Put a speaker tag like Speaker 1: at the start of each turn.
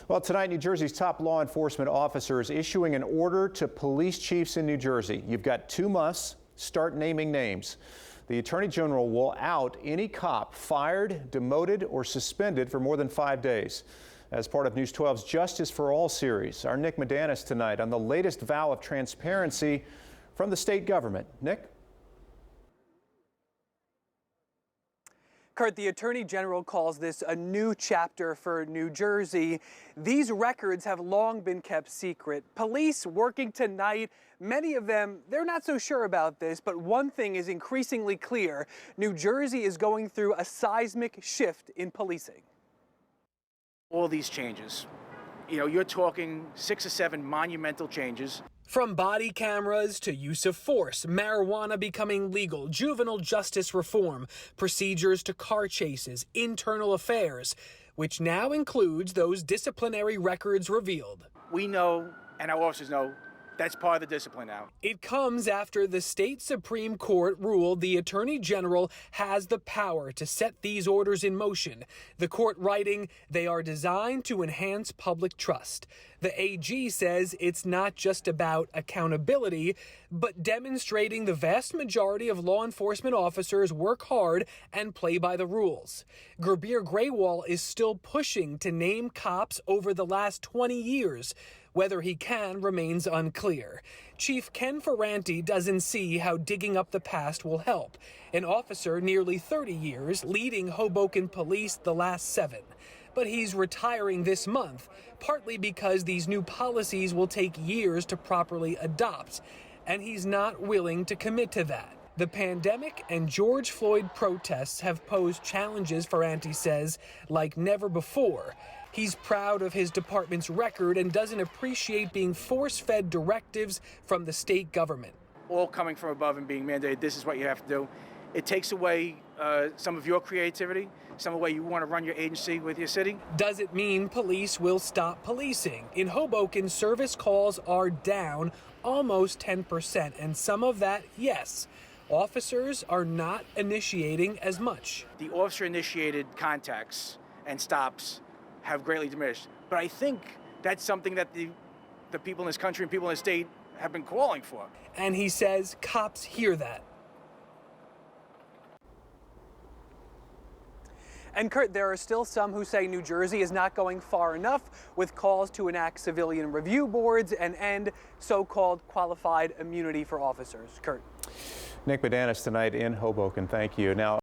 Speaker 1: Well, tonight, New Jersey's top law enforcement officer is issuing an order to police chiefs in New Jersey. You've got 2 months. Start naming names. The Attorney General will out any cop fired, demoted, or suspended for more than 5 days. As part of News 12's Justice for All series, our Nick Medanis tonight on the latest vow of transparency from the state government. Nick?
Speaker 2: Kurt, the Attorney General calls this a new chapter for New Jersey. These records have long been kept secret. Police working tonight, many of them, they're not so sure about this, but one thing is increasingly clear. New Jersey is going through a seismic shift in policing.
Speaker 3: All these changes, you're talking 6 or 7 monumental changes.
Speaker 2: From body cameras to use of force, marijuana becoming legal, juvenile justice reform, procedures to car chases, internal affairs, which now includes those disciplinary records revealed.
Speaker 3: We know, and our officers know, that's part of the discipline now.
Speaker 2: It comes after the state Supreme Court ruled the Attorney General has the power to set these orders in motion. The court writing, they are designed to enhance public trust. The AG says it's not just about accountability, but demonstrating the vast majority of law enforcement officers work hard and play by the rules. Gurbir Grewal is still pushing to name cops over the last 20 years. Whether he can remains unclear. Chief Ken Ferranti doesn't see how digging up the past will help. An officer nearly 30 years, leading Hoboken Police the last 7. But he's retiring this month, partly because these new policies will take years to properly adopt, and he's not willing to commit to that. The pandemic and George Floyd protests have posed challenges, Ferranti says, like never before. He's proud of his department's record and doesn't appreciate being force-fed directives from the state government.
Speaker 3: All coming from above and being mandated, this is what you have to do. It takes away some of your creativity, some of the way you want to run your agency with your city.
Speaker 2: Does it mean police will stop policing? In Hoboken, service calls are down almost 10%, and some of that, yes. Officers are not initiating as much.
Speaker 3: The officer-initiated contacts and stops have greatly diminished. But I think that's something that the people in this country and people in the state have been calling for.
Speaker 2: And he says cops hear that. And Kurt, there are still some who say New Jersey is not going far enough with calls to enact civilian review boards and end so-called qualified immunity for officers. Kurt.
Speaker 1: Nick Medanis tonight in Hoboken. Thank you. Now,